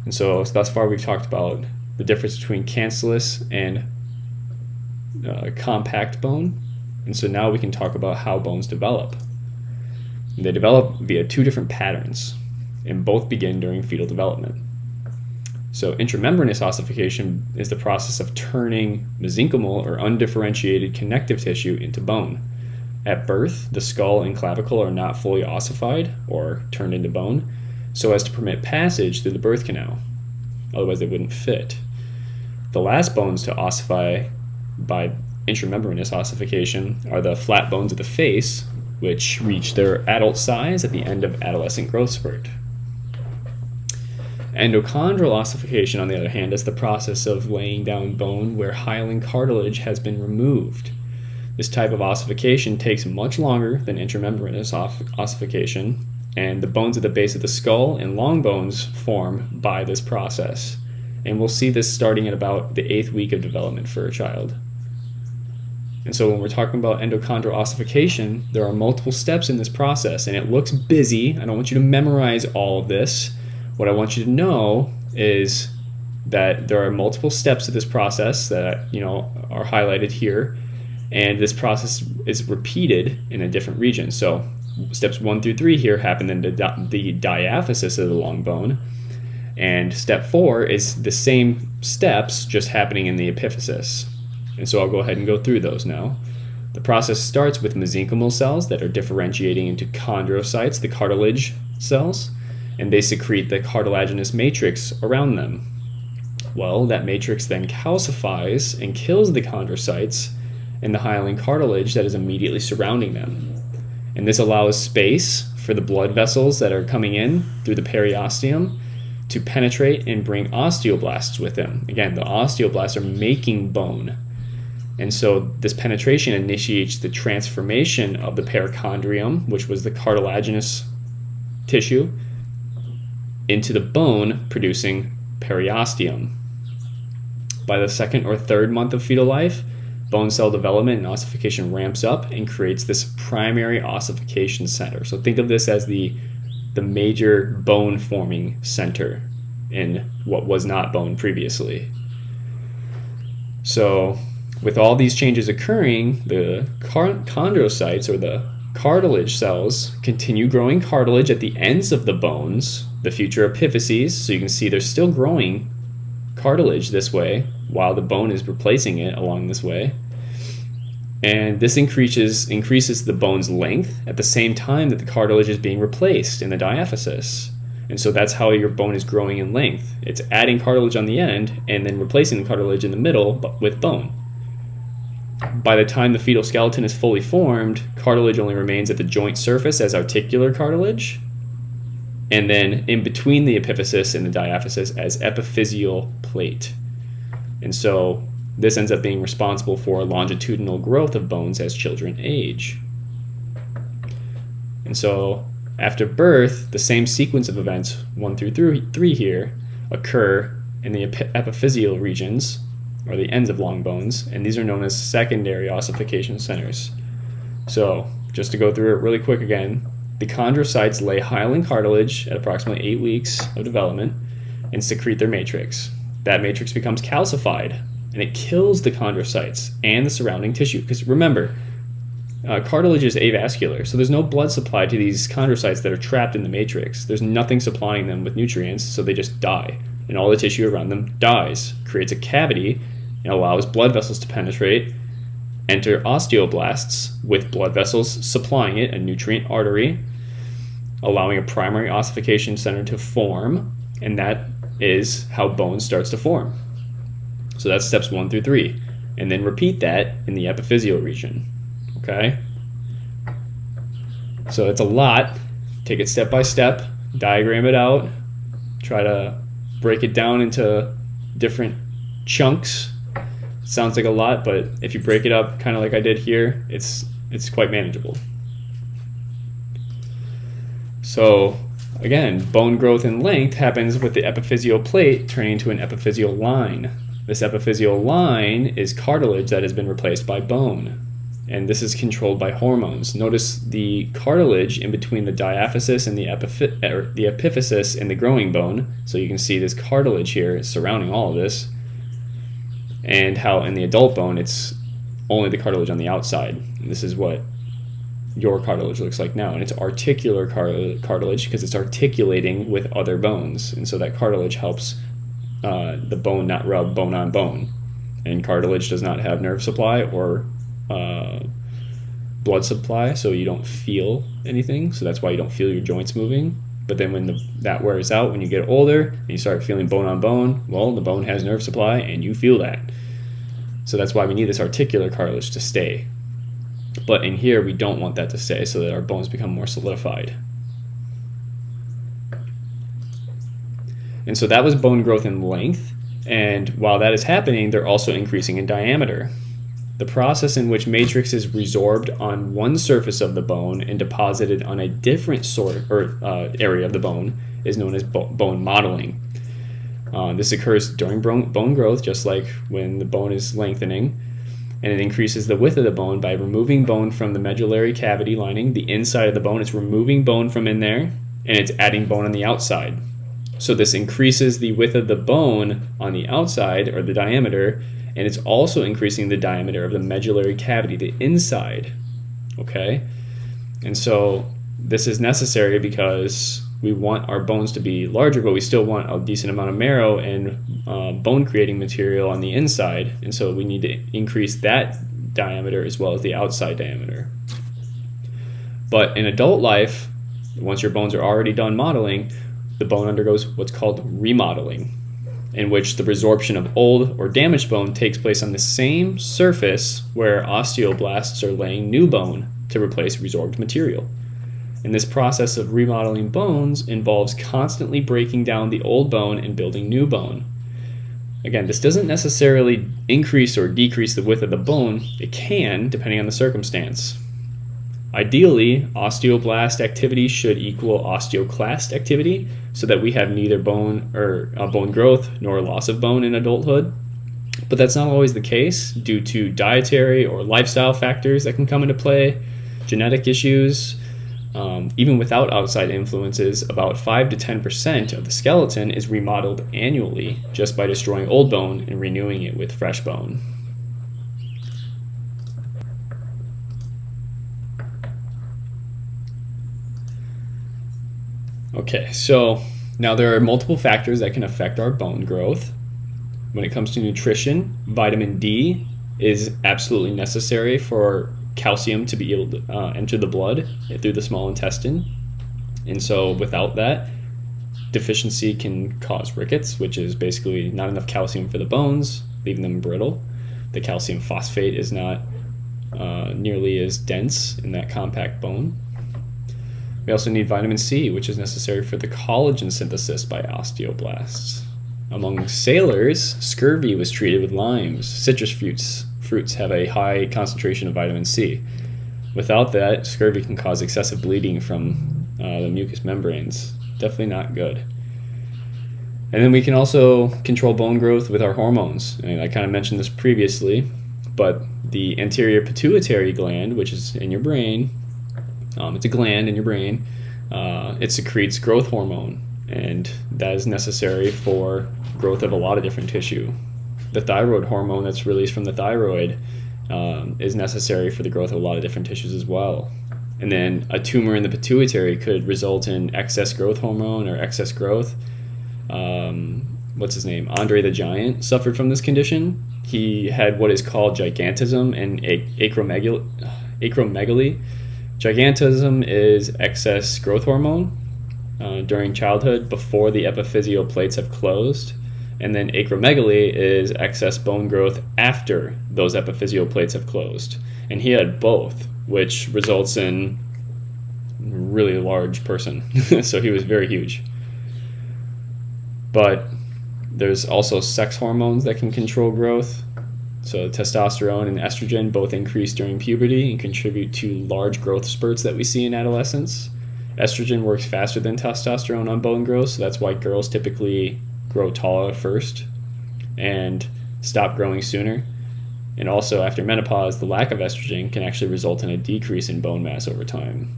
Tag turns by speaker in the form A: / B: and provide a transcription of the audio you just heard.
A: And so thus far we've talked about the difference between cancellous and compact bone. And so now we can talk about how bones develop. They develop via two different patterns, and both begin during fetal development. So intramembranous ossification is the process of turning mesenchymal or undifferentiated connective tissue into bone. At birth, the skull and clavicle are not fully ossified or turned into bone, so as to permit passage through the birth canal. Otherwise they wouldn't fit. The last bones to ossify by intramembranous ossification are the flat bones of the face, which reach their adult size at the end of adolescent growth spurt. Endochondral ossification, on the other hand, is the process of laying down bone where hyaline cartilage has been removed. This type of ossification takes much longer than intramembranous ossification, and the bones at the base of the skull and long bones form by this process. And we'll see this starting at about the 8th week of development for a child. And so when we're talking about endochondral ossification, there are multiple steps in this process, and it looks busy. I don't want you to memorize all of this. What I want you to know is that there are multiple steps to this process that are highlighted here, and this process is repeated in a different region. So steps 1 through 3 here happen in the diaphysis of the long bone, and step 4 is the same steps just happening in the epiphysis. And so I'll go ahead and go through those now. The process starts with mesenchymal cells that are differentiating into chondrocytes, the cartilage cells, and they secrete the cartilaginous matrix around them. Well, that matrix then calcifies and kills the chondrocytes and the hyaline cartilage that is immediately surrounding them. And this allows space for the blood vessels that are coming in through the periosteum to penetrate and bring osteoblasts with them. Again, the osteoblasts are making bone. And so this penetration initiates the transformation of the perichondrium, which was the cartilaginous tissue, into the bone, producing periosteum. By the 2nd or 3rd month of fetal life, bone cell development and ossification ramps up and creates this primary ossification center. So think of this as the major bone forming center in what was not bone previously. So with all these changes occurring, the chondrocytes, or the cartilage cells, continue growing cartilage at the ends of the bones, the future epiphyses. So you can see they're still growing cartilage this way while the bone is replacing it along this way. And this increases the bone's length at the same time that the cartilage is being replaced in the diaphysis. And so that's how your bone is growing in length. It's adding cartilage on the end and then replacing the cartilage in the middle, but with bone. By the time the fetal skeleton is fully formed, cartilage only remains at the joint surface as articular cartilage, and then in between the epiphysis and the diaphysis as epiphyseal plate. And so this ends up being responsible for longitudinal growth of bones as children age. And so after birth, the same sequence of events, 1 through 3 here, occur in the epiphyseal regions, or the ends of long bones, and these are known as secondary ossification centers. So just to go through it really quick again, the chondrocytes lay hyaline cartilage at approximately 8 weeks of development and secrete their matrix. That matrix becomes calcified, and it kills the chondrocytes and the surrounding tissue. Because remember, cartilage is avascular, so there's no blood supply to these chondrocytes that are trapped in the matrix. There's nothing supplying them with nutrients, so they just die. And all the tissue around them dies, creates a cavity, and allows blood vessels to penetrate, enter osteoblasts with blood vessels supplying it a nutrient artery, allowing a primary ossification center to form, and that is how bone starts to form. So that's steps 1 through 3. And then repeat that in the epiphyseal region. Okay? So it's a lot. Take it step by step, diagram it out, try to break it down into different chunks. Sounds like a lot, but if you break it up kind of like I did here, it's quite manageable. So again, bone growth and length happens with the epiphyseal plate turning into an epiphyseal line. This epiphyseal line is cartilage that has been replaced by bone. and this is controlled by hormones. Notice the cartilage in between the diaphysis and the epiphysis in the growing bone. So you can see this cartilage here surrounding all of this, and how in the adult bone it's only the cartilage on the outside. And this is what your cartilage looks like now, and it's articular cartilage because it's articulating with other bones, and so that cartilage helps the bone not rub bone on bone. And cartilage does not have nerve supply or blood supply, so you don't feel anything. So that's why you don't feel your joints moving. But then when that wears out, when you get older and you start feeling bone on bone, well, the bone has nerve supply and you feel that. So that's why we need this articular cartilage to stay. But in here, we don't want that to stay so that our bones become more solidified. And so that was bone growth in length. And while that is happening, they're also increasing in diameter. The process in which matrix is resorbed on one surface of the bone and deposited on a different area of the bone is known as bone modeling. This occurs during bone growth, just like when the bone is lengthening, and it increases the width of the bone by removing bone from the medullary cavity lining, the inside of the bone. It's removing bone from in there, and it's adding bone on the outside. So this increases the width of the bone on the outside, or the diameter, and it's also increasing the diameter of the medullary cavity, the inside. Okay? And so this is necessary because we want our bones to be larger, but we still want a decent amount of marrow and bone creating material on the inside. And so we need to increase that diameter as well as the outside diameter. But in adult life, once your bones are already done modeling, the bone undergoes what's called remodeling, in which the resorption of old or damaged bone takes place on the same surface where osteoblasts are laying new bone to replace resorbed material. And this process of remodeling bones involves constantly breaking down the old bone and building new bone. Again, this doesn't necessarily increase or decrease the width of the bone. It can, depending on the circumstance. Ideally, osteoblast activity should equal osteoclast activity so that we have neither bone growth nor loss of bone in adulthood. But that's not always the case due to dietary or lifestyle factors that can come into play, genetic issues. Even without outside influences, about 5 to 10% of the skeleton is remodeled annually just by destroying old bone and renewing it with fresh bone. Okay, so now there are multiple factors that can affect our bone growth. When it comes to nutrition, vitamin D is absolutely necessary for calcium to be able to enter the blood through the small intestine. And so without that, deficiency can cause rickets, which is basically not enough calcium for the bones, leaving them brittle. The calcium phosphate is not nearly as dense in that compact bone. We also need vitamin C, which is necessary for the collagen synthesis by osteoblasts. Among sailors, scurvy was treated with limes. Citrus fruits have a high concentration of vitamin C. Without that, scurvy can cause excessive bleeding from the mucous membranes. Definitely not good. And then we can also control bone growth with our hormones. And I kind of mentioned this previously, but the anterior pituitary gland, which is in your brain, it's a gland in your brain, it secretes growth hormone, and that is necessary for growth of a lot of different tissue. The thyroid hormone that's released from the thyroid is necessary for the growth of a lot of different tissues as well. And then a tumor in the pituitary could result in excess growth hormone or excess growth. What's his name? Andre the Giant suffered from this condition. He had what is called gigantism and acromegaly. Gigantism is excess growth hormone during childhood before the epiphyseal plates have closed. And then acromegaly is excess bone growth after those epiphyseal plates have closed. And he had both, which results in a really large person. So he was very huge. But there's also sex hormones that can control growth. So testosterone and estrogen both increase during puberty and contribute to large growth spurts that we see in adolescence. Estrogen works faster than testosterone on bone growth, so that's why girls typically grow taller first and stop growing sooner. And also, after menopause, the lack of estrogen can actually result in a decrease in bone mass over time.